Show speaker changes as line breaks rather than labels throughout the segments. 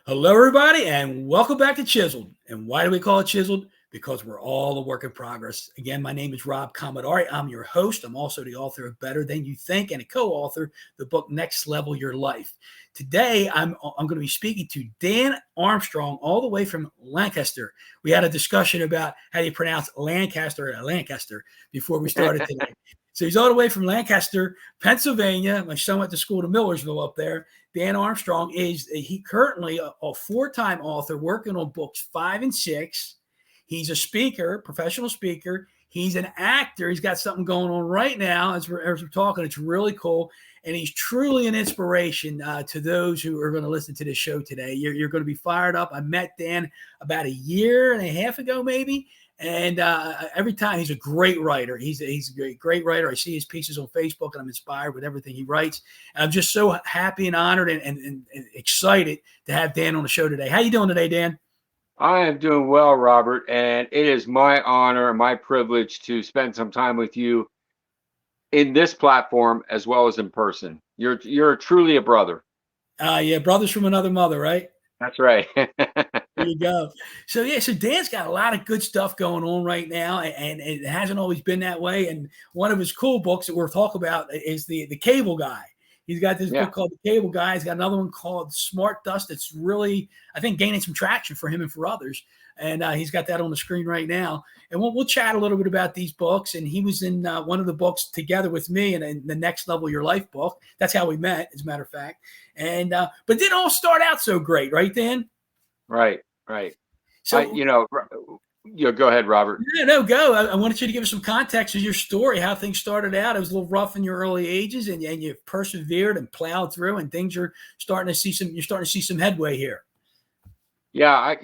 Hello, everybody, and welcome back to Chiseled. And why do we call it Chiseled? Because we're all a work in progress. Again, my name is Rob Commodari. I'm your host. I'm also the author of Better Than You Think and a co-author the book Next Level Your Life. Today, I'm going to be speaking to Dan Armstrong, all the way from Lancaster. We had a discussion about how you pronounce Lancaster before we started today. So he's all the way from Lancaster, Pennsylvania. My son went to school to Millersville up there. Dan Armstrong is currently a four-time author working on books 5 and 6. He's a speaker, professional speaker. He's an actor. He's got something going on right now as we're talking. It's really cool. And he's truly an inspiration to those who are going to listen to this show today. You're going to be fired up. I met Dan about a year and a half ago, maybe. And every time, he's a great writer. He's a great writer. I see his pieces on Facebook, and I'm inspired with everything he writes. And I'm just so happy and honored and excited to have Dan on the show today. How you doing today, Dan?
I am doing well, Robert, and it is my honor and my privilege to spend some time with you in this platform as well as in person. You're truly a brother.
Yeah, brothers from another mother, right?
That's right.
There you go. So Dan's got a lot of good stuff going on right now, and it hasn't always been that way. And one of his cool books that we'll talk about is the Cable Guy. He's got this
Yeah.
book called The Cable Guy. He's got another one called Smart Dust that's really, I think, gaining some traction for him and for others. And he's got that on the screen right now. And we'll chat a little bit about these books. And he was in one of the books together with me in the Next Level Your Life book. That's how we met, as a matter of fact. And but it didn't all start out so great, right, Dan?
Right, right. I,
So
you know, go ahead, Robert.
no, go. I wanted you to give us some context of your story, how things started out. It was a little rough in your early ages, and you've persevered and plowed through, and things are starting to see some. You're starting to see some headway here.
Yeah,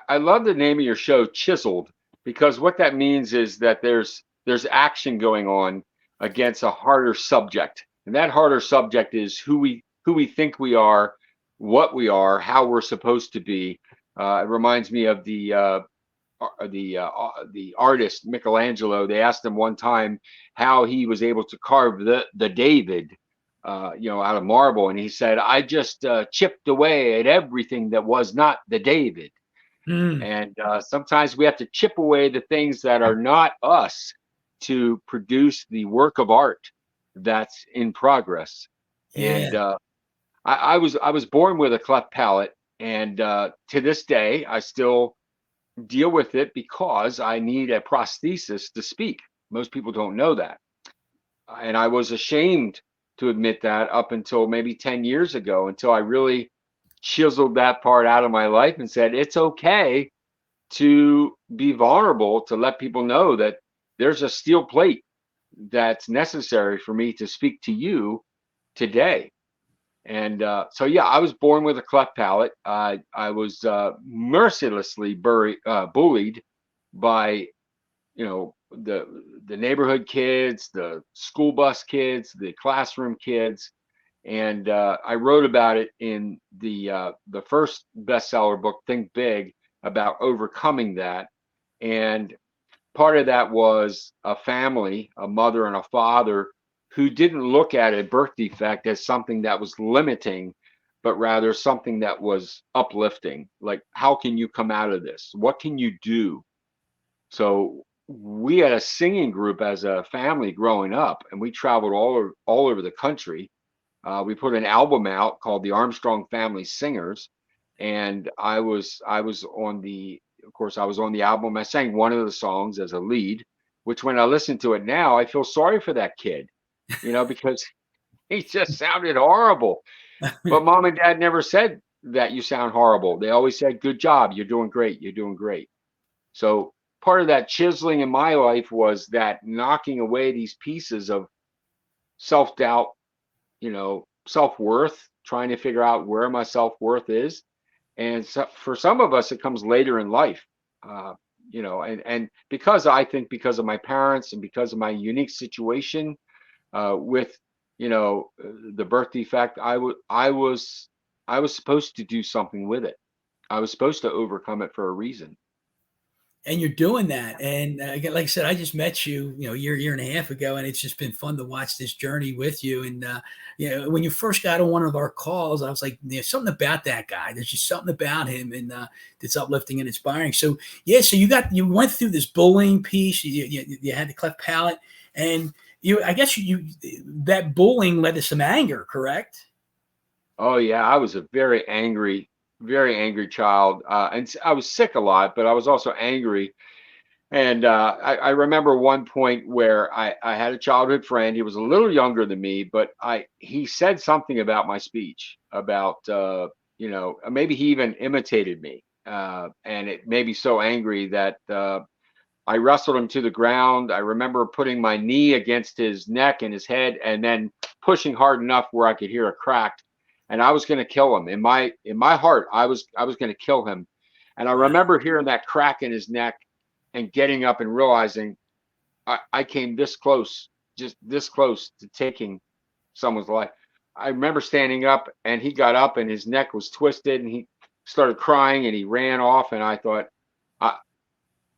I love the name of your show, Chiseled, because what that means is that there's action going on against a harder subject, and that harder subject is who we think we are, what we are, how we're supposed to be. It reminds me of the artist Michelangelo. They asked him one time how he was able to carve the David, out of marble, and he said, "I just chipped away at everything that was not the David."
Mm,
And sometimes we have to chip away the things that are not us to produce the work of art that's in progress.
yeah,
And I was born with a cleft palate, and to this day I still deal with it because I need a prosthesis to speak. Most people don't know that. And I was ashamed to admit that up until maybe 10 years ago, until I really chiseled that part out of my life and said, it's okay to be vulnerable, to let people know that there's a steel plate that's necessary for me to speak to you today. And yeah, I was born with a cleft palate. I was mercilessly bullied by, the neighborhood kids, the school bus kids, the classroom kids, and I wrote about it in the first bestseller book, Think Big, about overcoming that. And part of that was a family, a mother and a father, who didn't look at a birth defect as something that was limiting, but rather something that was uplifting. Like, how can you come out of this? What can you do? So we had a singing group as a family growing up, and we traveled all over the country. We put an album out called the Armstrong Family Singers, and I was on the of course I was on the album. I sang one of the songs as a lead, which when I listen to it now, I feel sorry for that kid, because he just sounded horrible. But mom and dad never said that you sound horrible. They always said, "Good job, you're doing great, you're doing great." So part of that chiseling in my life was that knocking away these pieces of self-doubt, self-worth, trying to figure out where my self-worth is. And so for some of us, it comes later in life. And because of my parents and because of my unique situation with, the birth defect, I was supposed to do something with it. I was supposed to overcome it for a reason.
and you're doing that. And again, like I said, I just met you, a year and a half ago, and it's just been fun to watch this journey with you. And when you first got on one of our calls, I was like, there's something about that guy. There's just something about him, and that's uplifting and inspiring. So yeah, so you went through this bullying piece. You had the cleft palate, and I guess that bullying led to some anger, correct?
Oh yeah, I was a very angry child, and I was sick a lot, but I was also angry. And I remember one point where I had a childhood friend. He was a little younger than me, but he said something about my speech, about maybe he even imitated me, and it made me so angry that I wrestled him to the ground. I remember putting my knee against his neck and his head, and then pushing hard enough where I could hear a crack. And I was going to kill him. In my heart, I was going to kill him. And I
Wow.
remember hearing that crack in his neck and getting up and realizing I came this close, just this close to taking someone's life. I remember standing up, and he got up and his neck was twisted, and he started crying and he ran off. And I thought, I,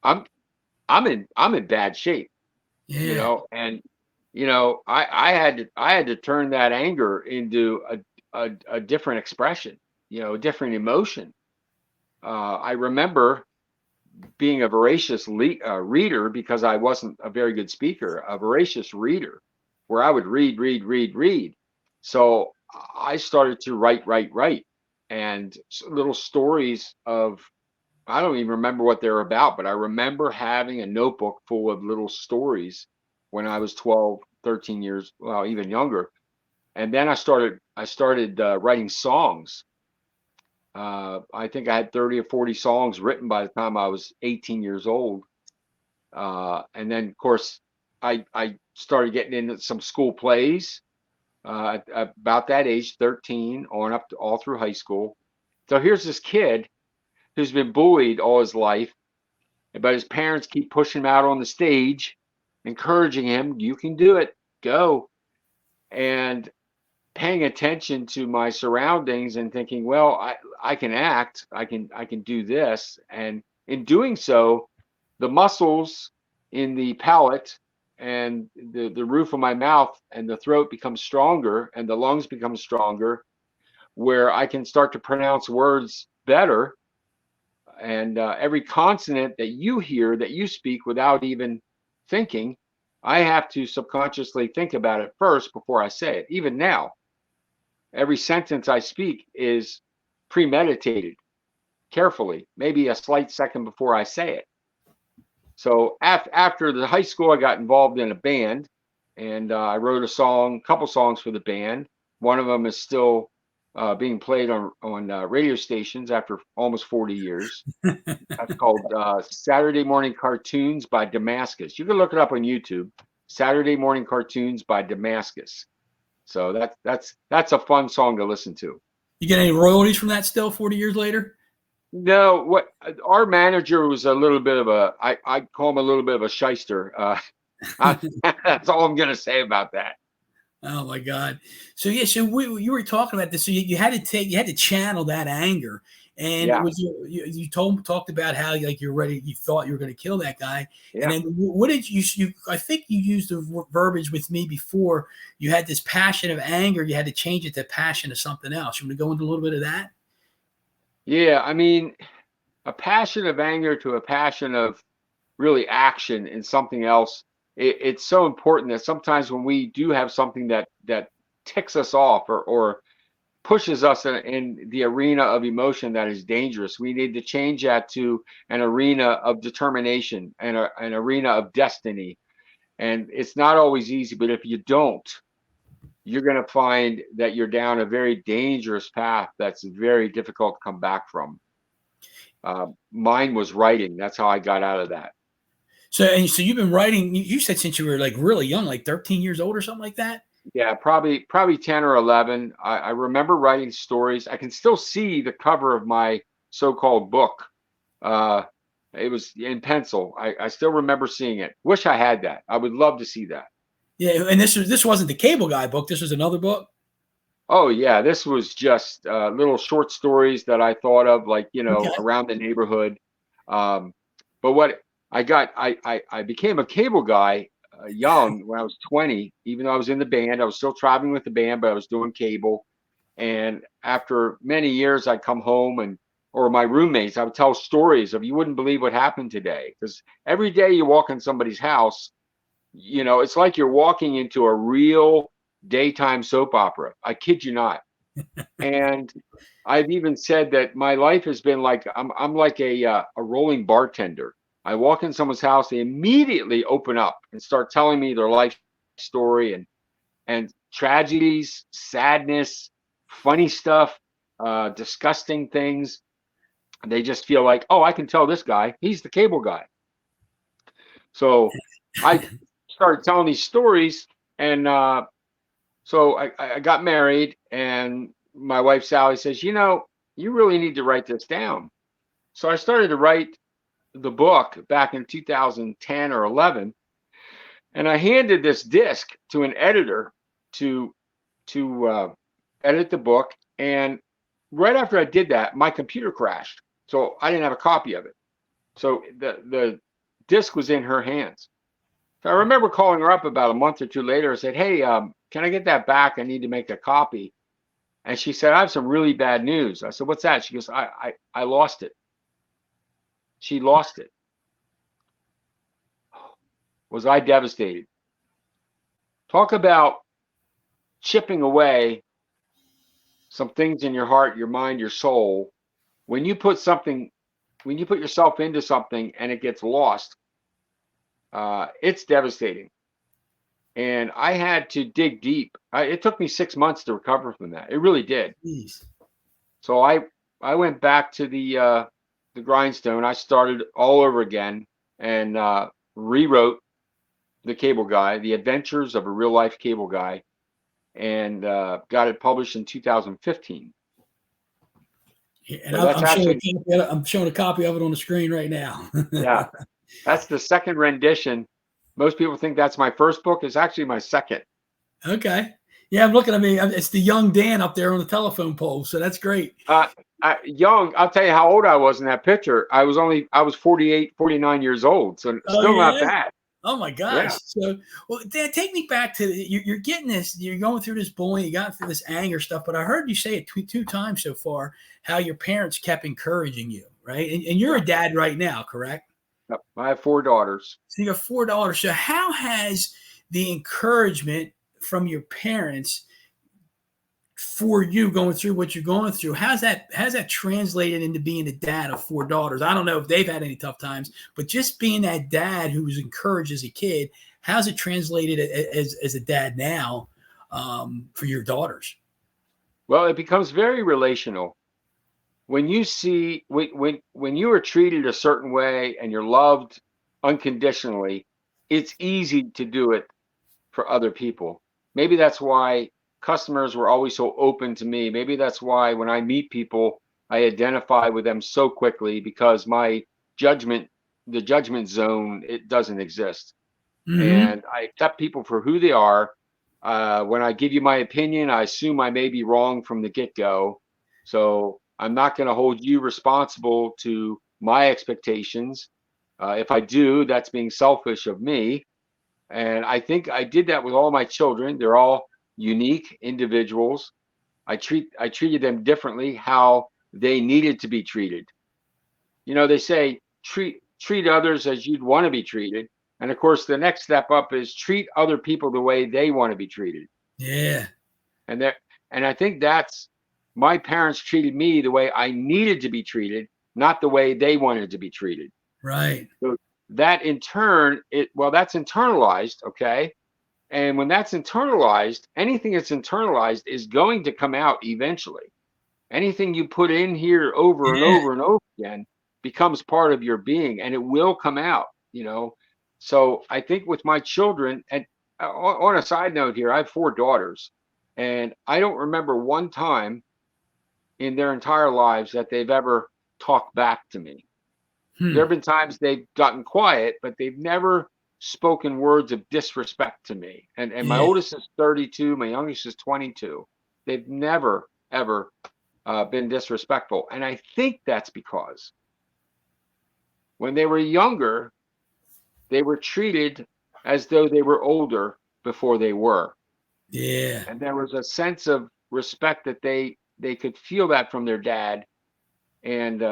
I'm I'm in bad shape,
Yeah.
and I had to turn that anger into a different expression, a different emotion. I remember being a voracious reader, because I wasn't a very good speaker, a voracious reader, where I would read, read, read, read. So I started to write, and little stories of, I don't even remember what they're about, but I remember having a notebook full of little stories when I was 12, 13 years, well, even younger. And then I started writing songs. I think I had 30 or 40 songs written by the time I was 18 years old. And then, of course, I started getting into some school plays at about that age, 13, on up to all through high school. So here's this kid who's been bullied all his life, but his parents keep pushing him out on the stage, encouraging him, you can do it, go. And paying attention to my surroundings and thinking, well, I can act, I can do this. And in doing so, the muscles in the palate and the roof of my mouth and the throat become stronger, and the lungs become stronger, where I can start to pronounce words better. And every consonant that you hear, that you speak without even thinking, I have to subconsciously think about it first before I say it. Even now, every sentence I speak is premeditated, carefully, maybe a slight second before I say it. So after the high school, I got involved in a band, and I wrote a couple songs for the band. One of them is still being played on radio stations after almost 40 years. That's called Saturday Morning Cartoons by Damascus. You can look it up on YouTube. Saturday Morning Cartoons by Damascus. So that's a fun song to listen to.
You get any royalties from that still 40 years later?
No, what our manager was a little bit of I call him a little bit of a shyster. That's all I'm gonna say about that.
Oh my God! So yeah, so you were talking about this. So you had to channel that anger, and
Yeah,
you talked about how like you're ready, you thought you were going to kill that guy, and
yeah.
then what did you? I think you used the verbiage with me before. You had this passion of anger. You had to change it to passion of something else. You want to go into a little bit of that?
Yeah, I mean, a passion of anger to a passion of really action in something else. It's so important that sometimes when we do have something that ticks us off, or pushes us in the arena of emotion that is dangerous, we need to change that to an arena of determination and an arena of destiny. And it's not always easy, but if you don't, you're going to find that you're down a very dangerous path that's very difficult to come back from. Mine was writing. That's how I got out of that.
So you've been writing. You said since you were like really young, like 13 years old or something like that.
Yeah, probably 10 or 11. I remember writing stories. I can still see the cover of my so-called book. Uh, it was in pencil. I still remember seeing it. Wish I had that. I would love to see that.
Yeah, and this wasn't the Cable Guy book. This was another book.
Oh yeah, this was just little short stories that I thought of, like,
Okay.
around the neighborhood. Um, But what I became a cable guy young when I was 20. Even though I was in the band, I was still traveling with the band, but I was doing cable. And after many years, I'd come home and or my roommates, I would tell stories of you wouldn't believe what happened today. Because every day you walk in somebody's house, it's like you're walking into a real daytime soap opera. I kid you not. And I've even said that my life has been like I'm like a rolling bartender. I walk in someone's house, they immediately open up and start telling me their life story and tragedies, sadness, funny stuff, disgusting things. They just feel like, oh, I can tell this guy, he's the cable guy. So I started telling these stories, and so I got married, and my wife Sally says, you really need to write this down. So I started to write the book back in 2010 or 11, and I handed this disc to an editor to edit the book. And right after I did that, my computer crashed, so I didn't have a copy of it. So the disc was in her hands. So I remember calling her up about a month or two later and said, hey, can I get that back? I need to make a copy. And she said, I have some really bad news. I said, what's that? She goes, I lost it. She lost it. Was I devastated? Talk about chipping away some things in your heart, your mind, your soul. When you put yourself into something and it gets lost, it's devastating. And I had to dig deep. It took me 6 months to recover from that. It really did.
Jeez.
So I went back to the grindstone. I started all over again and rewrote The Cable Guy, The Adventures of a Real Life Cable Guy, and got it published in 2015.
And
So that's actually,
I'm showing a copy of it on the screen right now.
yeah, that's the second rendition. Most people think that's my first book. It's actually my second.
Okay. Yeah, I'm looking at me. It's the young Dan up there on the telephone pole. So that's great.
Young, I'll tell you how old I was in that picture. I was 48, 49 years old. So still not bad.
Oh my gosh.
Yeah.
So, well, Dan, take me back to you're getting this, you're going through this bullying, you got through this anger stuff, but I heard you say it two times so far, how your parents kept encouraging you, right? And you're a dad right now, correct?
Yep. I have 4 daughters.
So you got 4 daughters. So how has the encouragement from your parents for you going through what you're going through, how's that translated into being a dad of 4 daughters? I don't know if they've had any tough times, but just being that dad who was encouraged as a kid, how's it translated as a dad now for your daughters?
Well, it becomes very relational. When you see when you are treated a certain way and you're loved unconditionally, it's easy to do it for other people. Maybe that's why customers were always so open to me. Maybe that's why when I meet people, I identify with them so quickly, because the judgment zone, it doesn't exist.
Mm-hmm.
And I accept people for who they are. When I give you my opinion, I assume I may be wrong from the get-go. So I'm not going to hold you responsible to my expectations. If I do, that's being selfish of me. And I think I did that with all my children. They're all unique individuals. I treated them differently, how they needed to be treated. They say treat others as you'd want to be treated. And of course, the next step up is treat other people the way they want to be treated.
Yeah.
And I think that's, my parents treated me the way I needed to be treated, not the way they wanted to be treated.
Right.
So that in turn, that's internalized, okay? And when that's internalized, anything that's internalized is going to come out eventually. Anything you put in here over and over and over again becomes part of your being, and it will come out, So I think with my children, and on a side note here, I have 4 daughters, and I don't remember one time in their entire lives that they've ever talked back to me. There have been times they've gotten quiet, but they've never spoken words of disrespect to me. And my oldest is 32, my youngest is 22. They've never, ever been disrespectful. And I think that's because When they were younger, they were treated as though they were older before they were.
Yeah.
And there was a sense of respect that they could feel that from their dad. And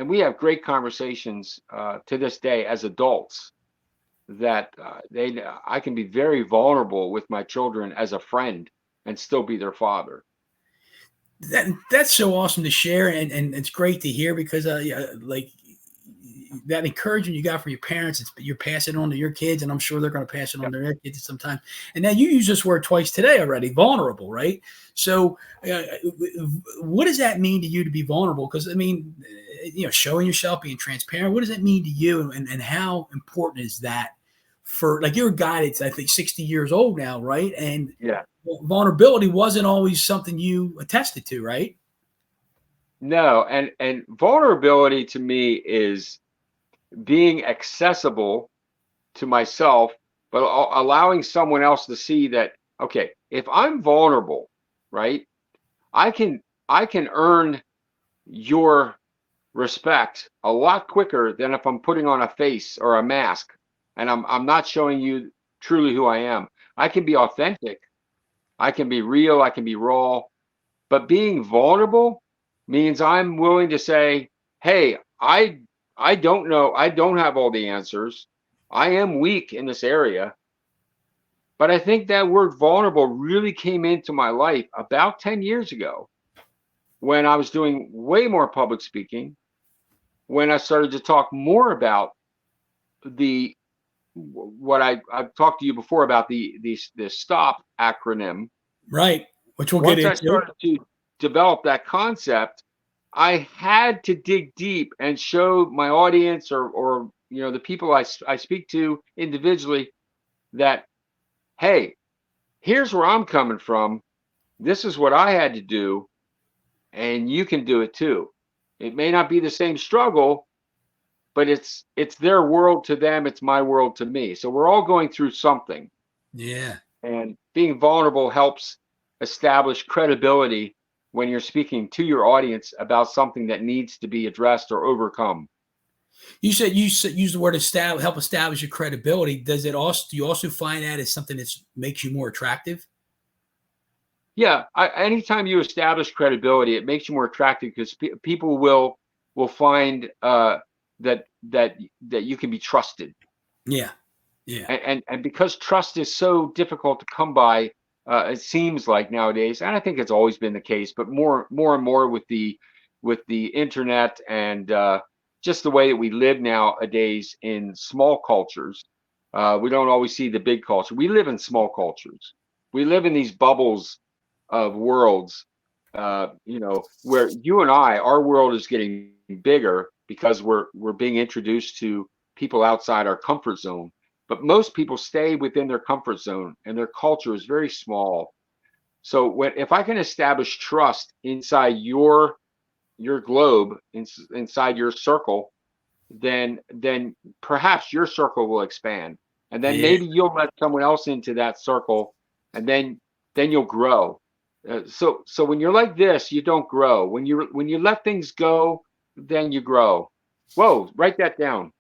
we have great conversations to this day as adults that I can be very vulnerable with my children as a friend and still be their father.
That's so awesome to share, and it's great to hear because like that encouragement you got from your parents, you're passing it on to your kids, and I'm sure they're going to pass it on to their kids sometime. And now you use this word twice today already, vulnerable, right? So what does that mean to you to be vulnerable? Because I mean, showing yourself, being transparent, what does that mean to you, and how important is that for, like, you're a guy that's, I think, 60 years old now, right? And
Yeah.
vulnerability wasn't always something you attested to, right?
No, and vulnerability to me is being accessible to myself, but allowing someone else to see that, okay, if I'm vulnerable, right, I can earn your respect a lot quicker than if I'm putting on a face or a mask and I'm not showing you truly who I am. I can be authentic, I can be real, I can be raw, but being vulnerable means I'm willing to say, hey, I don't know, I don't have all the answers. I am weak in this area. But I think that word vulnerable really came into my life about 10 years ago when I was doing way more public speaking, when I started to talk more about the what I've talked to you before about the STOP acronym.
Right. Which we'll get
Once I
into.
started to develop that concept, I had to dig deep and show my audience or the people I speak to individually that, hey, here's where I'm coming from. This is what I had to do, and you can do it too. It may not be the same struggle, but it's their world to them, it's my world to me. So we're all going through something.
Yeah.
And being vulnerable helps establish credibility when you're speaking to your audience about something that needs to be addressed or overcome.
You use the word help establish your credibility. Do you also find that as something that makes you more attractive?
Yeah, anytime you establish credibility, it makes you more attractive because people will find that you can be trusted.
Yeah, yeah.
And because trust is so difficult to come by, it seems like nowadays, and I think it's always been the case, but more and more with the internet and just the way that we live nowadays in small cultures. We don't always see the big culture. We live in small cultures. We live in these bubbles of worlds, where you and our world is getting bigger because we're being introduced to people outside our comfort zone. But most people stay within their comfort zone, and their culture is very small. So if I can establish trust inside your globe, inside your circle, then perhaps your circle will expand, and then
Yeah.
maybe you'll let someone else into that circle, and then you'll grow. So when you're like this, you don't grow. When you let things go, then you grow. Whoa, write that down.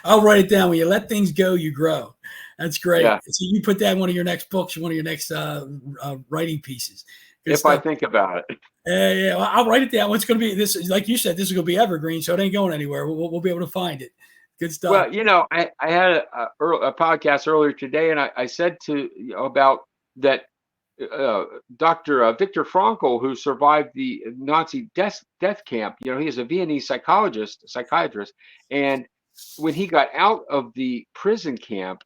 I'll write it down. When you let things go, you grow. That's great.
Yeah.
So you put that in one of your next books, one of your next writing pieces. Good
If
stuff.
I think about it.
Yeah, well, I'll write it down. What's going to be this? Like you said, this is going to be evergreen, so it ain't going anywhere. We'll be able to find it. Good stuff.
Well, I had a podcast earlier today, and I said about that Dr. Viktor Frankl, who survived the Nazi death camp. He is a Viennese psychiatrist, and when he got out of the prison camp,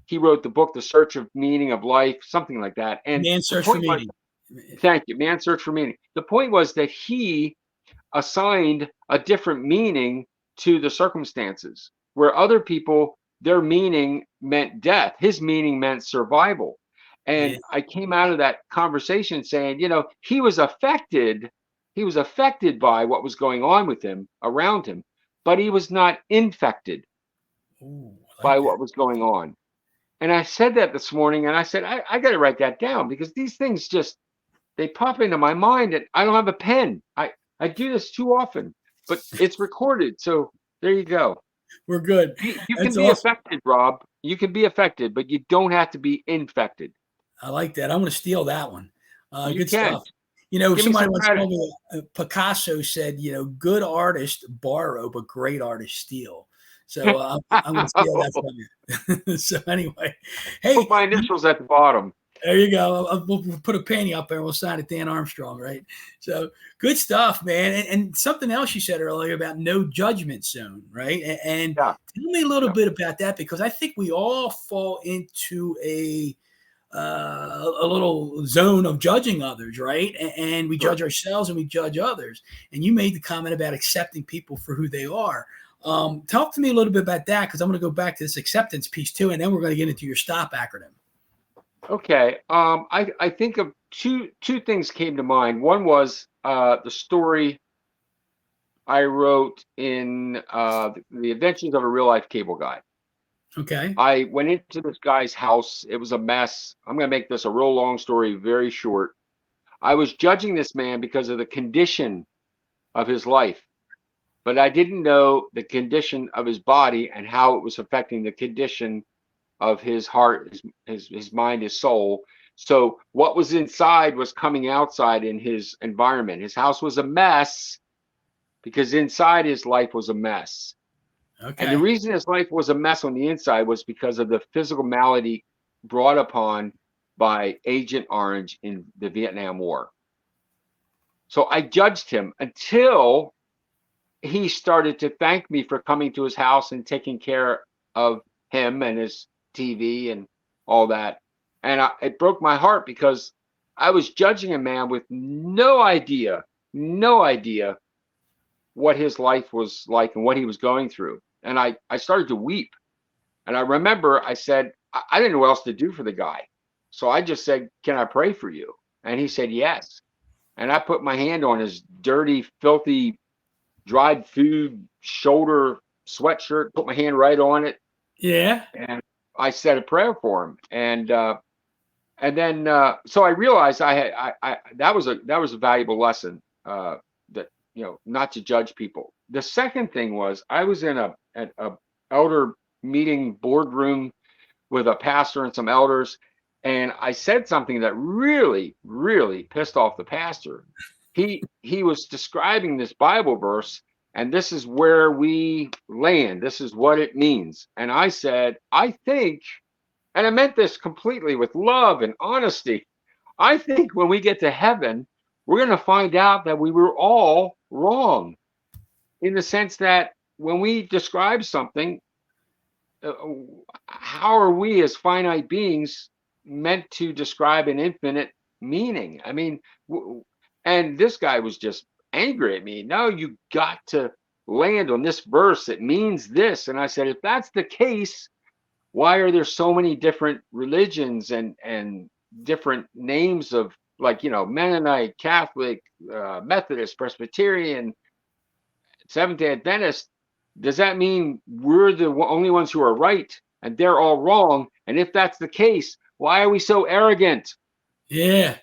he wrote the book, The Search of Meaning of Life, something like that. And
Man's Search for Meaning.
Thank you, Man's Search for Meaning. The point was that he assigned a different meaning to the circumstances, where other people, their meaning meant death. His meaning meant survival. And
Yeah.
I came out of that conversation saying, he was affected by what was going on with him, around him, but he was not infected by what was going on. And I said that this morning, and I said, I got to write that down, because these things they pop into my mind, and I don't have a pen. I do this too often. but it's recorded. So there you go.
We're good.
You can
That's
be
awesome.
affected, Rob. You can be affected, but you don't have to be infected.
I like that. I'm going to steal that one.
You
Good
can.
stuff. You know,
Give me
somebody
some
once
credit.
told me Picasso said, you know, good artists borrow, but great artists steal. So I'm going to steal that from you. So anyway, hey,
Put my initials at the bottom.
there you go. We'll put a painting up there and we'll sign it Dan Armstrong, right? So good stuff, man. And something else you said earlier about no judgment zone, right? And
Yeah.
tell me a little bit about that, because I think we all fall into a little zone of judging others, right? And we
Sure.
judge ourselves and we judge others. And you made the comment about accepting people for who they are. Talk to me a little bit about that, because I'm going to go back to this acceptance piece too, and then we're going to get into your STOP acronym.
Okay. I think of two things came to mind. One was the story I wrote in the Adventures of a Real Life Cable Guy.
Okay.
I went into this guy's house. It was a mess. I'm going to make this a real long story, very short. I was judging this man because of the condition of his life, but I didn't know the condition of his body and how it was affecting the condition of his heart, his mind, his soul. So what was inside was coming outside in his environment. His house was a mess because inside his life was a mess.
Okay.
And the reason his life was a mess on the inside was because of the physical malady brought upon by Agent Orange in the Vietnam War. So I judged him until he started to thank me for coming to his house and taking care of him and his TV and all that. And it broke my heart because I was judging a man with no idea what his life was like and what he was going through. And I started to weep. And I remember I said, I didn't know what else to do for the guy. So I just said, can I pray for you? And he said, yes. And I put my hand on his dirty, filthy, dried food, shoulder sweatshirt, put my hand right on it.
Yeah.
And I said a prayer for him. And then so I realized that was a valuable lesson, that, you know, not to judge people. The second thing was I was in a elder meeting boardroom with a pastor and some elders, and I said something that really, really pissed off the pastor. He was describing this Bible verse, and this is where we land. This is what it means. And I said, I think, and I meant this completely with love and honesty, I think when we get to heaven, we're going to find out that we were all wrong, in the sense that when we describe something, how are we as finite beings meant to describe an infinite meaning? I mean, and this guy was just angry at me. No, you got to land on this verse. It means this. And I said, if that's the case, why are there so many different religions and different names of, like, you know, Mennonite, Catholic, Methodist, Presbyterian, Seventh-day Adventist? Does that mean we're the only ones who are right and they're all wrong? And if that's the case, why are we so arrogant?
Yeah.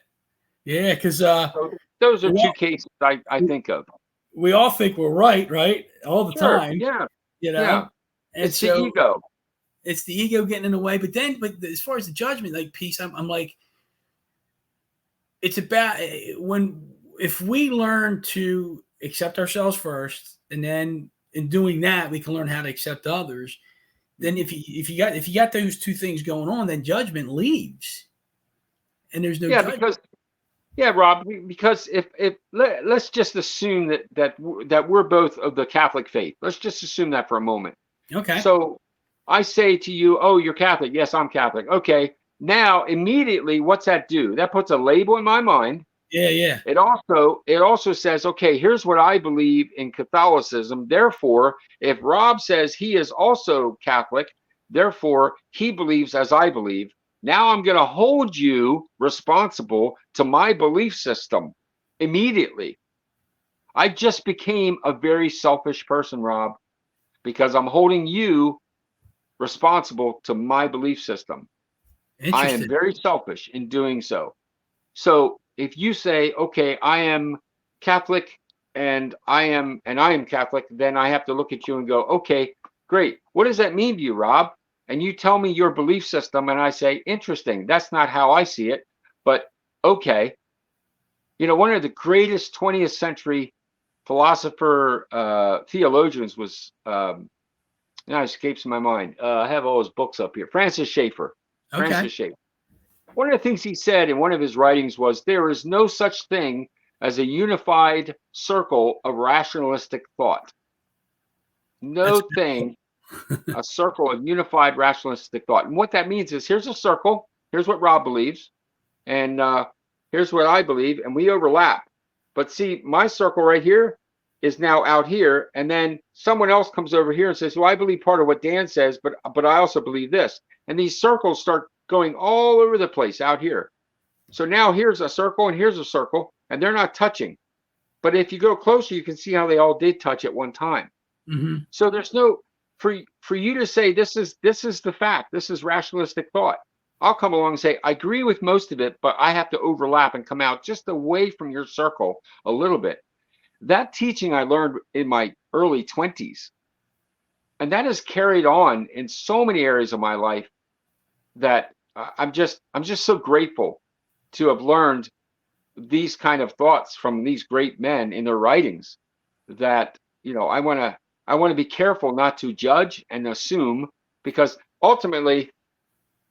Yeah. Because
So those are two cases I think of.
we all think we're right? All the
Sure.
time.
Yeah.
You know?
Yeah.
And
It's
so
the ego.
it's the ego getting in the way. But as far as the judgment like piece, I'm like, it's about if we learn to accept ourselves first, and then in doing that, we can learn how to accept others. Then if you got those two things going on, then judgment leaves, and there's no judgment.
Rob, because if let's just assume that we're both of the Catholic faith. Let's just assume that for a moment.
Okay.
So I say to you, oh, you're Catholic. Yes, I'm Catholic. Okay. Now, immediately, what's that do? That puts a label in my mind.
Yeah.
It also says, okay, here's what I believe in Catholicism. Therefore, if Rob says he is also Catholic, therefore he believes as I believe. Now I'm going to hold you responsible to my belief system immediately. I just became a very selfish person, Rob, because I'm holding you responsible to my belief system. I am very selfish in doing so. So if you say, okay, I am Catholic and I am Catholic, then I have to look at you and go, okay, great. What does that mean to you, Rob? And you tell me your belief system, and I say, interesting. That's not how I see it, but okay. One of the greatest 20th century theologians was, now escapes my mind. I have all his books up here. Francis Schaeffer.
Okay.
Francis Schaeffer. One of the things he said in one of his writings was, there is no such thing as a unified circle of rationalistic thought. No thing, a circle of unified rationalistic thought. And what that means is, here's a circle. Here's what Rob believes. And here's what I believe. And we overlap. But see, my circle right here is now out here. And then someone else comes over here and says, well, I believe part of what Dan says, but I also believe this. And these circles start going all over the place out here. So now here's a circle and here's a circle, and they're not touching. But if you go closer, you can see how they all did touch at one time.
Mm-hmm.
So there's no, for you to say this is the fact, this is rationalistic thought. I'll come along and say, I agree with most of it, but I have to overlap and come out just away from your circle a little bit. That teaching I learned in my early 20s. And that has carried on in so many areas of my life that I'm just so grateful to have learned these kind of thoughts from these great men in their writings, that I want to be careful not to judge and assume, because ultimately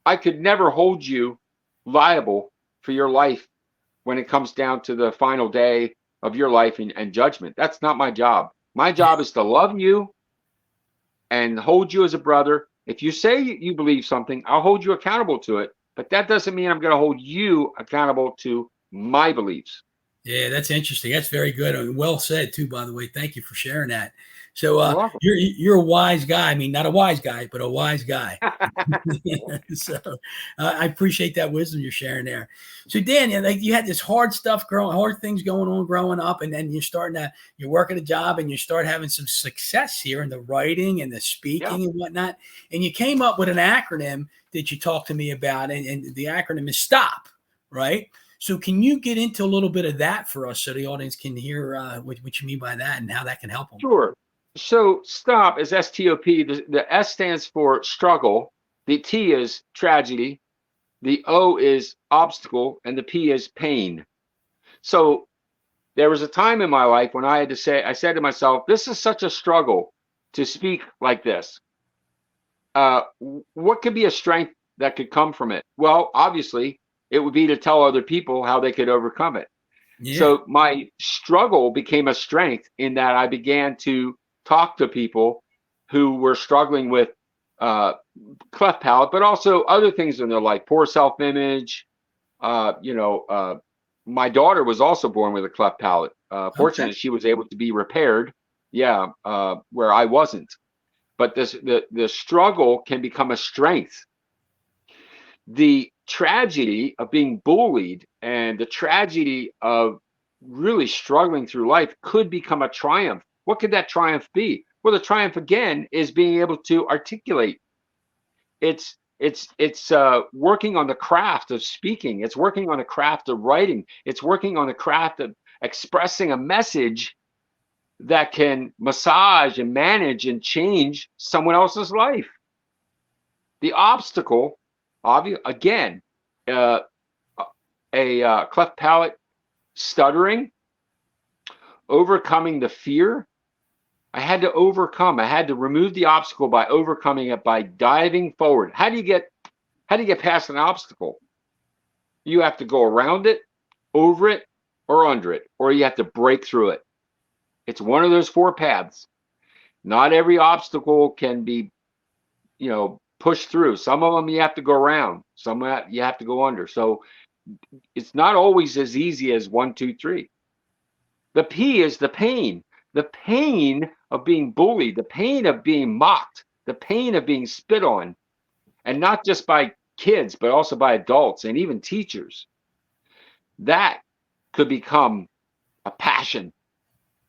I could never hold you liable for your life when it comes down to the final day of your life and judgment. That's not my job. My job is to love you and hold you as a brother. If you say you believe something, I'll hold you accountable to it. But that doesn't mean I'm going to hold you accountable to my beliefs.
Yeah, that's interesting. That's very good and well said too, by the way. Thank you for sharing that. So you're a wise guy. I mean, not a wise guy, but a wise guy. So I appreciate that wisdom you're sharing there. So Dan, you had this hard things going on growing up, and then you're working a job and you start having some success here in the writing and the speaking and whatnot. And you came up with an acronym that you talked to me about, and the acronym is STOP, right? So can you get into a little bit of that for us so the audience can hear what you mean by that and how that can help them?
Sure. So STOP is S-T-O-P. The S stands for struggle. The T is tragedy. The O is obstacle. And the P is pain. So there was a time in my life when I said to myself, this is such a struggle to speak like this. What could be a strength that could come from it? Well, obviously, it would be to tell other people how they could overcome it. Yeah. So my struggle became a strength in that I began to talk to people who were struggling with cleft palate, but also other things in their life, poor self-image. My daughter was also born with a cleft palate. Fortunately, she was able to be repaired. Where I wasn't. But the struggle can become a strength. The tragedy of being bullied and the tragedy of really struggling through life could become a triumph. What could that triumph be? Well, the triumph again is being able to articulate. It's working on the craft of speaking. It's working on the craft of writing. It's working on the craft of expressing a message that can massage and manage and change someone else's life. The obstacle, again, a cleft palate stuttering, overcoming the fear. I had to remove the obstacle by overcoming it, by diving forward. How do you get past an obstacle? You have to go around it, over it, or under it, or you have to break through it. It's one of those four paths. Not every obstacle can be, pushed through. Some of them you have to go around. Some you have to go under. So it's not always as easy as 1, 2, 3. The P is the pain. The pain of being bullied, the pain of being mocked, the pain of being spit on, and not just by kids, but also by adults and even teachers. That could become a passion.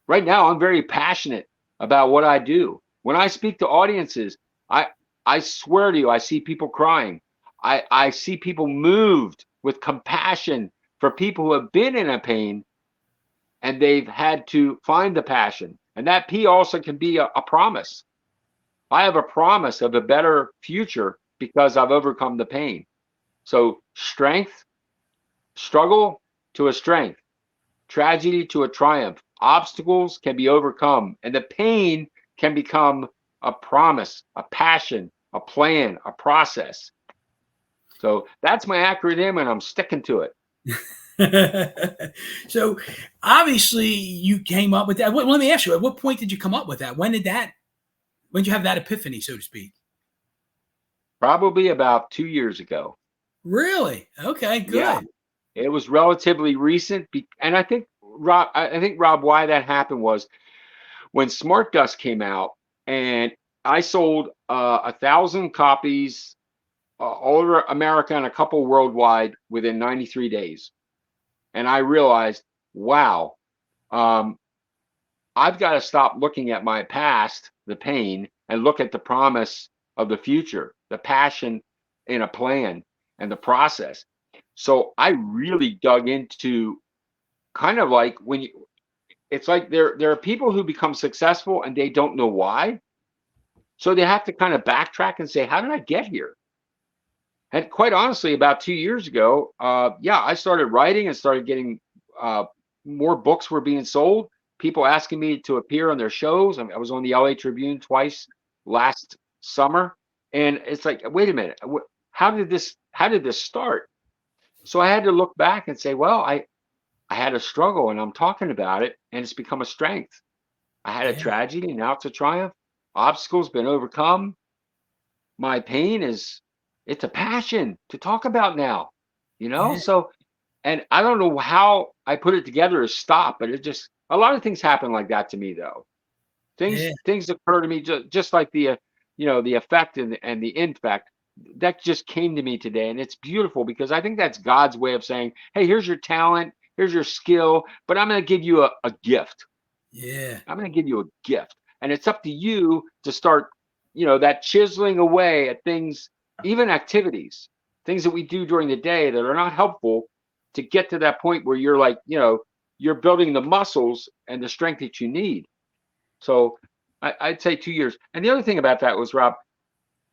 Right now, I'm very passionate about what I do. When I speak to audiences, I swear to you, I see people crying. I see people moved with compassion for people who have been in a pain and they've had to find the passion. And that P also can be a promise. I have a promise of a better future because I've overcome the pain. So strength, struggle to a strength, tragedy to a triumph. Obstacles can be overcome, and the pain can become a promise, a passion, a plan, a process. So that's my acronym, and I'm sticking to it.
So obviously you came up with that. Let me ask you, at what point did you come up with that? When did you have that epiphany, so to speak?
Probably about 2 years ago.
Really? Okay,
Yeah,
good.
it was relatively recent, and I think Rob, why that happened was when Smart Dust came out, and I sold 1,000 copies all over America and a couple worldwide within 93 days, and I realized, wow, I've got to stop looking at my past, the pain, and look at the promise of the future, the passion in a plan and the process. So I really dug into kind of like it's like there are people who become successful and they don't know why. So they have to kind of backtrack and say, how did I get here? And quite honestly, about 2 years ago, I started writing and started getting more books were being sold. People asking me to appear on their shows. I was on the LA Tribune twice last summer, and it's like, wait a minute, how did this start? So I had to look back and say, well, I had a struggle, and I'm talking about it, and it's become a strength. I had a
Yeah,
tragedy, and now it's a triumph. Obstacles been overcome. My pain it's a passion to talk about now,
yeah,
So, and I don't know how I put it together to stop, but it just a lot of things happen like that to me, though.
yeah,
Things occur to me just like the effect and the infect that just came to me today, and it's beautiful because I think that's God's way of saying, hey, here's your talent, here's your skill, but I'm going to give you a gift.
yeah,
I'm going to give you a gift, and it's up to you to start, that chiseling away at things, even activities, things that we do during the day that are not helpful, to get to that point where you're like, you're building the muscles and the strength that you need. So I'd say 2 years. And the other thing about that was, Rob,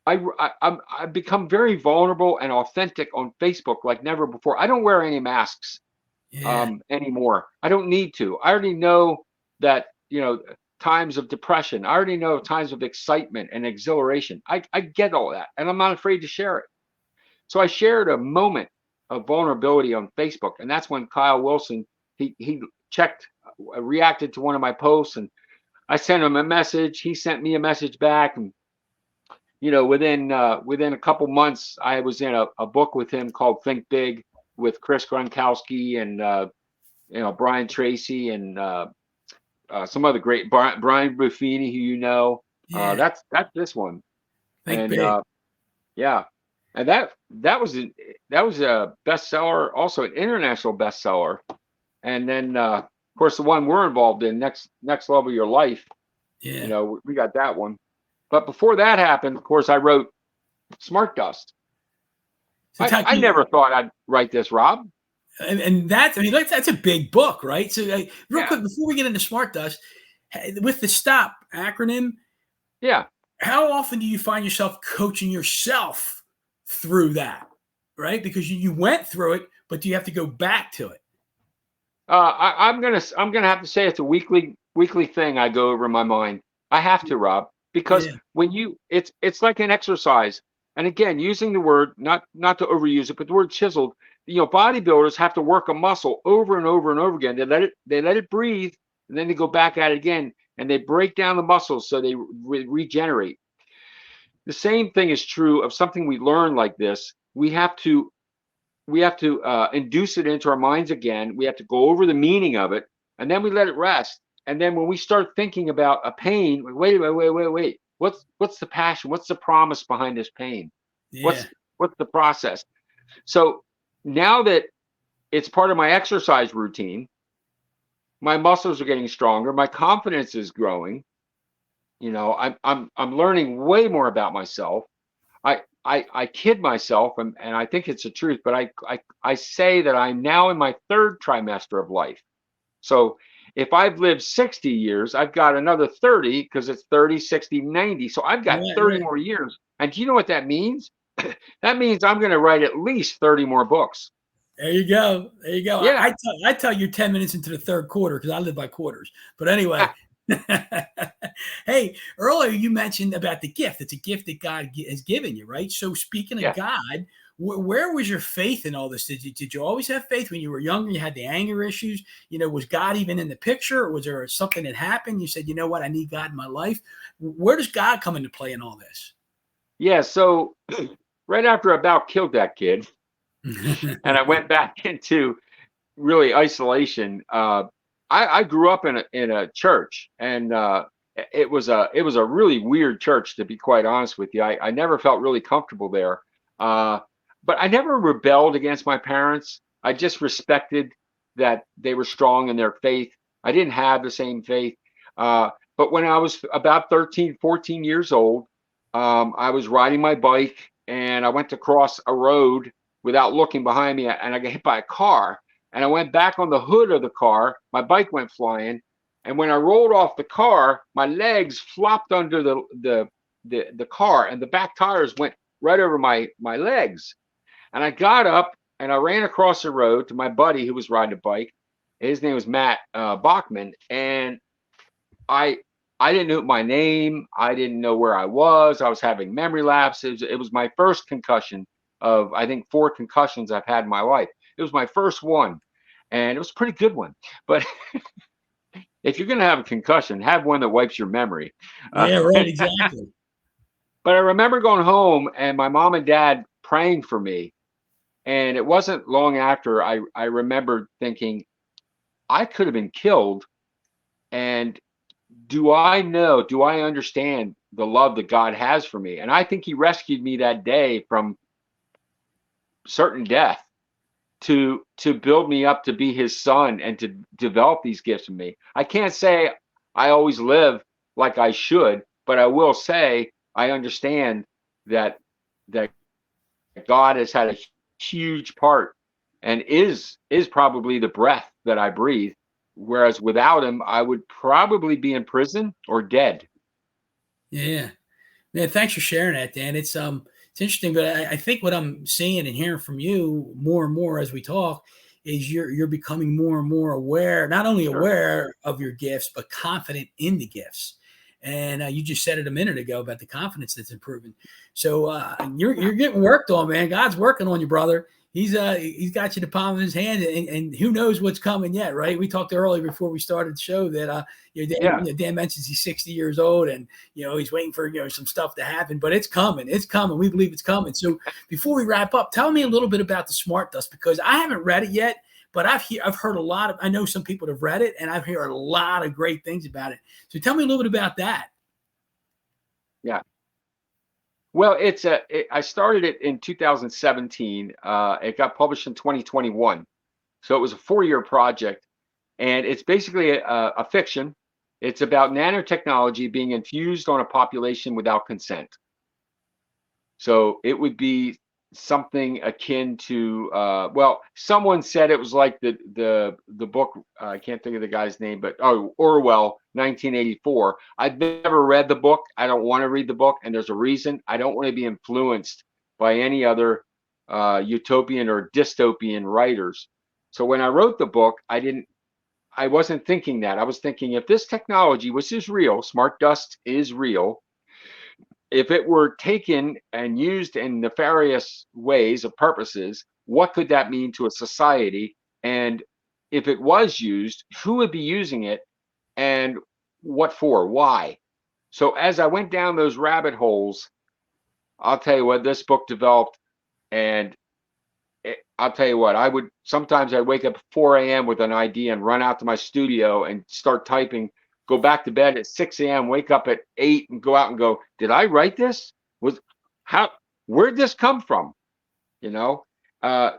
I've become very vulnerable and authentic on Facebook like never before. I don't wear any masks
yeah,
anymore. I don't need to. I already know that, times of depression. I already know times of excitement and exhilaration. I get all that, and I'm not afraid to share it. So I shared a moment of vulnerability on Facebook, and that's when Kyle Wilson he checked, reacted to one of my posts, and I sent him a message. He sent me a message back, and within a couple months, I was in a book with him called Think Big with Chris Gronkowski and Brian Tracy and some other great Brian Buffini, who
yeah.
that's this one,
Think
and
big.
yeah, and that was a bestseller, also an international bestseller, and then of course the one we're involved in, next level of your life,
Yeah.
we got that one, but before that happened, of course, I wrote Smart Dust.
So talk
I
to me,
never thought I'd write this, Rob.
and that's, I mean, that's a big book, right? So real
Yeah,
quick, before we get into Smart Dust, with the STOP acronym,
yeah.
how often do you find yourself coaching yourself through that, right? Because you went through it, but do you have to go back to it?
I'm gonna have to say it's a weekly thing I go over in my mind. I have to, Rob, because
Yeah,
when it's like an exercise. And again, using the word, not to overuse it, but the word chiseled. Bodybuilders have to work a muscle over and over and over again. They let it breathe, and then they go back at it again, and they break down the muscles so they regenerate. The same thing is true of something we learn like this. We have to induce it into our minds again. We have to go over the meaning of it, and then we let it rest. And then when we start thinking about a pain, wait. What's the passion? What's the promise behind this pain?
yeah,
What's the process? So now that it's part of my exercise routine, my muscles are getting stronger. My confidence is growing. I'm learning way more about myself. I kid myself, and I think it's the truth, but I say that I'm now in my third trimester of life. So if I've lived 60 years, I've got another 30 because it's 30, 60, 90. So I've got
Right,
30
right.
more years. And do you know what that means? That means I'm going to write at least 30 more books.
There you go. There you go.
Yeah.
I tell you 10 minutes into the third quarter because I live by quarters. But anyway, hey, earlier you mentioned about the gift. It's a gift that God has given you, right? So speaking of
Yeah.
God, where was your faith in all this? Did you always have faith when you were younger? You had the anger issues. Was God even in the picture, or was there something that happened? You said, you know what, I need God in my life. Where does God come into play in all this?
Yeah. So right after I about killed that kid, and I went back into really isolation. I grew up in a church, and it was a really weird church, to be quite honest with you. I never felt really comfortable there, but I never rebelled against my parents. I just respected that they were strong in their faith. I didn't have the same faith, but when I was about 13, 14 years old, I was riding my bike and I went to cross a road without looking behind me, and I got hit by a car. And I went back on the hood of the car. My bike went flying, and when I rolled off the car, my legs flopped under the car, and the back tires went right over my legs. And I got up and I ran across the road to my buddy who was riding a bike. His name was Matt Bachman, and I I didn't know my name. I didn't know where I was. I was having memory lapses. It was my first concussion of, I think, 4 concussions I've had in my life. It was my first one, and it was a pretty good one. But if you're going to have a concussion, have one that wipes your memory.
Yeah, right, exactly.
But I remember going home and my mom and dad praying for me. And it wasn't long after I remembered thinking, I could have been killed. And do I understand the love that God has for me? And I think He rescued me that day from certain death to build me up to be His son and to develop these gifts in me. I can't say I always live like I should, but I will say I understand that God has had a huge part and is probably the breath that I breathe. Whereas without Him, I would probably be in prison or dead.
Yeah. Man, thanks for sharing that, Dan. It's interesting, but I think what I'm seeing and hearing from you more and more as we talk is you're becoming more and more aware, not only
Sure.
aware of your gifts, but confident in the gifts. And you just said it a minute ago about the confidence that's improving. So you're getting worked on, man. God's working on you, brother. He's got you the palm of His hand, and who knows what's coming yet, right? We talked earlier before we started the show that Dan mentions he's 60 years old, and he's waiting for some stuff to happen, but it's coming. It's coming. We believe it's coming. So before we wrap up, tell me a little bit about the Smart Dust, because I haven't read it yet, but I've heard a lot of. I know some people have read it, and I've heard a lot of great things about it. So tell me a little bit about that.
Yeah. Well, I started it in 2017. It got published in 2021. So it was a 4-year project, and it's basically a fiction. It's about nanotechnology being infused on a population without consent. So it would be something akin to, well, someone said it was like the book, I can't think of the guy's name, but Orwell, 1984. I've never read the book. I don't want to read the book, and there's a reason. I don't want to be influenced by any other utopian or dystopian writers. So when I wrote the book, I wasn't thinking that. I was thinking, if this technology, which is real, Smart Dust is real, if it were taken and used in nefarious ways of purposes, what could that mean to a society? And if it was used, who would be using it, and what for? Why? So as I went down those rabbit holes, I'll tell you what, this book developed, and I'll tell you what, sometimes I'd wake up at 4 a.m. with an idea and run out to my studio and start typing, go back to bed at 6 a.m., wake up at 8 and go out and go, did I write this? Where'd this come from?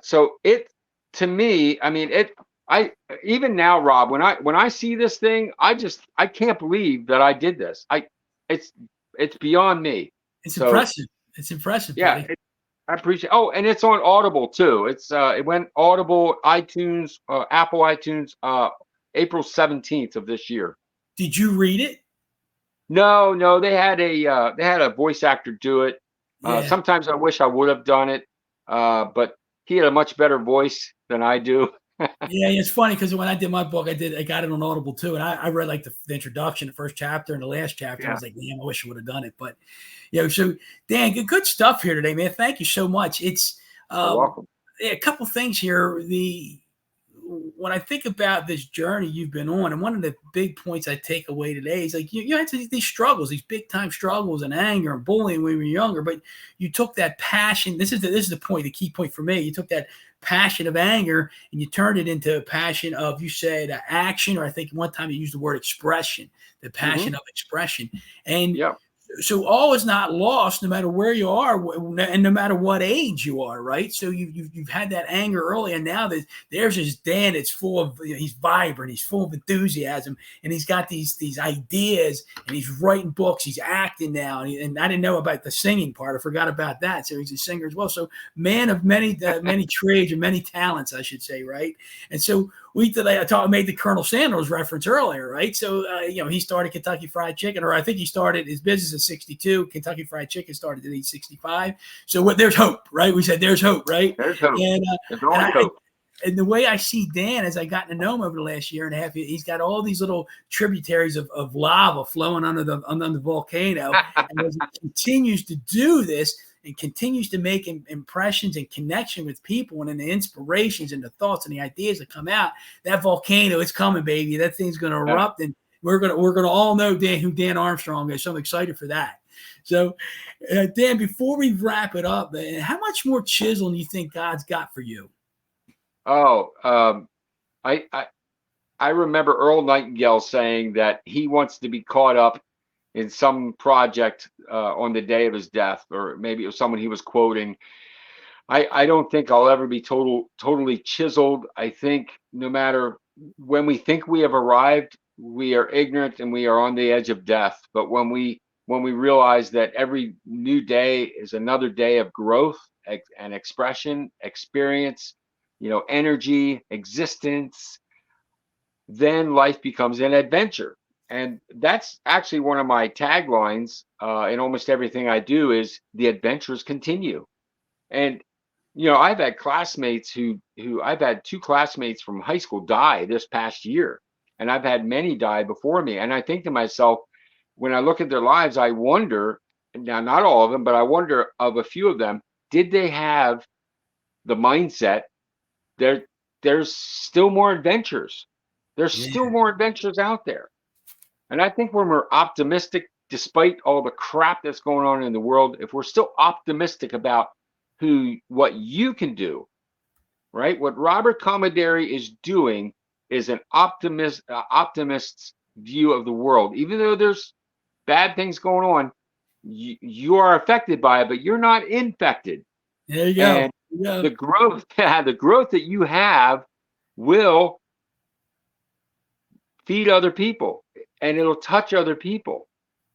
So it, to me, I mean, even now, Rob, when I see this thing, I can't believe that I did this. It's beyond me.
It's impressive. It's impressive.
Yeah.
Buddy.
I appreciate. Oh, and it's on Audible too. It went Audible, iTunes, Apple iTunes. April 17th of this year.
Did you read it?
No, they had a voice actor do it.
Yeah.
Sometimes I wish I would have done it, but he had a much better voice than I do.
Yeah, it's funny because when I did my book, I got it on Audible too, and I read like the introduction, the first chapter, and the last chapter.
Yeah.
I was like, damn, I wish I would have done it. But so Dan, good stuff here today, man. Thank you so much. It's
You're welcome.
a couple things here. When I think about this journey you've been on, and one of the big points I take away today is like you had these struggles, these big time struggles and anger and bullying when you were younger, but you took that passion. This is the point, the key point for me. You took that passion of anger and you turned it into a passion of, you said, action, or I think one time you used the word expression, the passion of expression. And so all is not lost, no matter where you are, and no matter what age you are, right? So you've had that anger early, and now there's this Dan that's full of, he's vibrant, he's full of enthusiasm, and he's got these ideas, and he's writing books, he's acting now, and I didn't know about the singing part, I forgot about that. So he's a singer as well. So man of many trades and many talents, I should say, right? And so I made the Colonel Sanders reference earlier, right? So, he started Kentucky Fried Chicken, or I think he started his business at 62. Kentucky Fried Chicken started at age 65. So there's hope, right? We said there's hope, right?
There's hope.
And,
there's always hope.
And the way I see Dan, as I got to know him over the last year and a half, he's got all these little tributaries of lava flowing under the volcano. And as he continues to do this, and continues to make impressions and connection with people, and then the inspirations and the thoughts and the ideas that come out, that volcano is coming, baby. That thing's going to erupt, and we're gonna all know who Dan Armstrong is. So I'm excited for that. So, Dan, before we wrap it up, how much more chiseling do you think God's got for you?
Oh, I remember Earl Nightingale saying that he wants to be caught up in some project on the day of his death, or maybe it was someone he was quoting. I don't think I'll ever be totally chiseled. I think no matter when we think we have arrived, we are ignorant and we are on the edge of death. But when we realize that every new day is another day of growth and expression, experience, energy, existence, then life becomes an adventure. And that's actually one of my taglines in almost everything I do is the adventures continue. And, I've had classmates who I've had 2 classmates from high school die this past year. And I've had many die before me. And I think to myself, when I look at their lives, I wonder, now not all of them, but I wonder of a few of them, did they have the mindset there's still more adventures. There's still more adventures out there. And I think when we're optimistic, despite all the crap that's going on in the world, if we're still optimistic about what you can do, right? What Robert Commodari is doing is an optimist's view of the world. Even though there's bad things going on, you are affected by it, but you're not infected.
There you go.
And the growth that you have will feed other people, and it'll touch other people.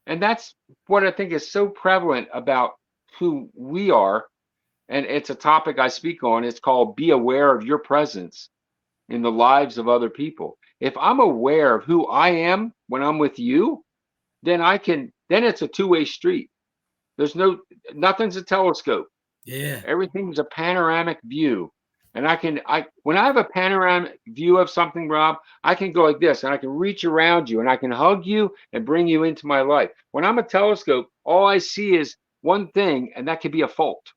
And that's what I think is so prevalent about who we are. And it's a topic I speak on. It's called Be Aware of Your Presence in the Lives of Other People. If I'm aware of who I am when I'm with you, then it's a two-way street. Nothing's a telescope.
Yeah.
Everything's a panoramic view. And when I have a panoramic view of something, Rob, I can go like this, and I can reach around you, and I can hug you and bring you into my life. When I'm a telescope, all I see is one thing, and that could be a fault.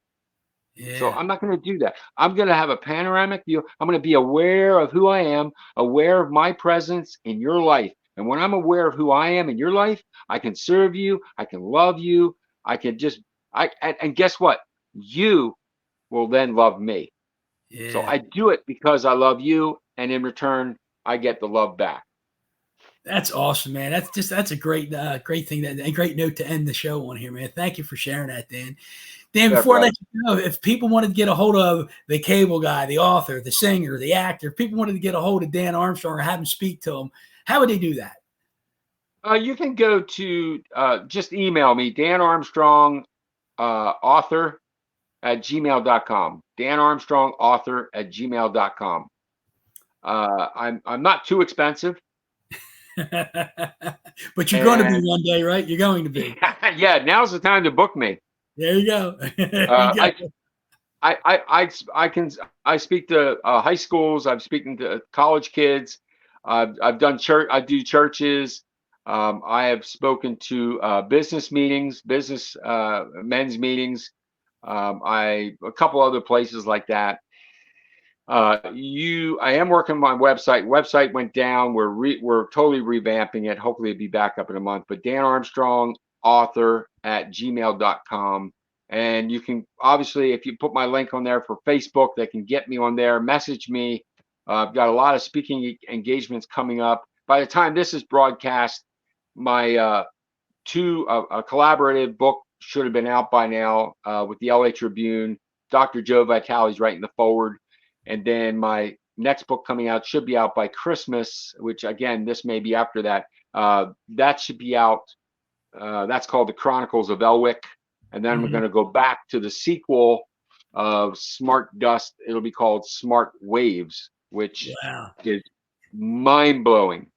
Yeah. So I'm not going to do that. I'm going to have a panoramic view. I'm going to be aware of who I am, aware of my presence in your life. And when I'm aware of who I am in your life, I can serve you. I can love you. And guess what? You will then love me. Yeah. So I do it because I love you, and in return, I get the love back.
That's awesome, man. That's a great thing, a great note to end the show on here, man. Thank you for sharing that, Dan. Dan, before I let you know, if people wanted to get a hold of the cable guy, the author, the singer, the actor, if people wanted to get a hold of Dan Armstrong or have him speak to him, how would they do that?
You can go to just email me, Dan Armstrong, author @gmail.com. Dan Armstrong, author @gmail.com. I'm not too expensive.
But you're going to be one day, right? You're going to be.
Yeah, now's the time to book me.
There you go. There you
Uh,
go.
I speak to high schools. I'm speaking to college kids. I've done church. I do churches. I have spoken to business meetings, business men's meetings. A couple other places like that. I am working on my website. Website went down. We're totally revamping it. Hopefully it'll be back up in a month. But Dan Armstrong author at gmail.com. And you can obviously, if you put my link on there for Facebook, they can get me on there, message me. I've got a lot of speaking engagements coming up. By the time this is broadcast, my a collaborative book should have been out by now with the LA Tribune. Dr. Joe Vitale's writing the forward. And then my next book coming out should be out by Christmas, which again, this may be after that. That should be out. That's called The Chronicles of Elwick. And then we're going to go back to the sequel of Smart Dust. It'll be called Smart Waves, which is mind-blowing.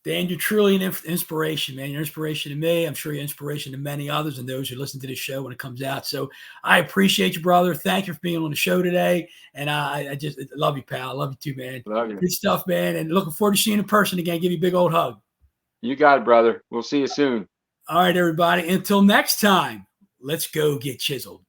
Dan, you're truly an inspiration, man. You're an inspiration to me. I'm sure you're an inspiration to many others and those who listen to this show when it comes out. So I appreciate you, brother. Thank you for being on the show today. And I just love you, pal. I love you too, man.
Love you.
Good stuff, man. And looking forward to seeing you in person again. Give you a big old hug.
You got it, brother. We'll see you soon.
All right, everybody. Until next time, let's go get chiseled.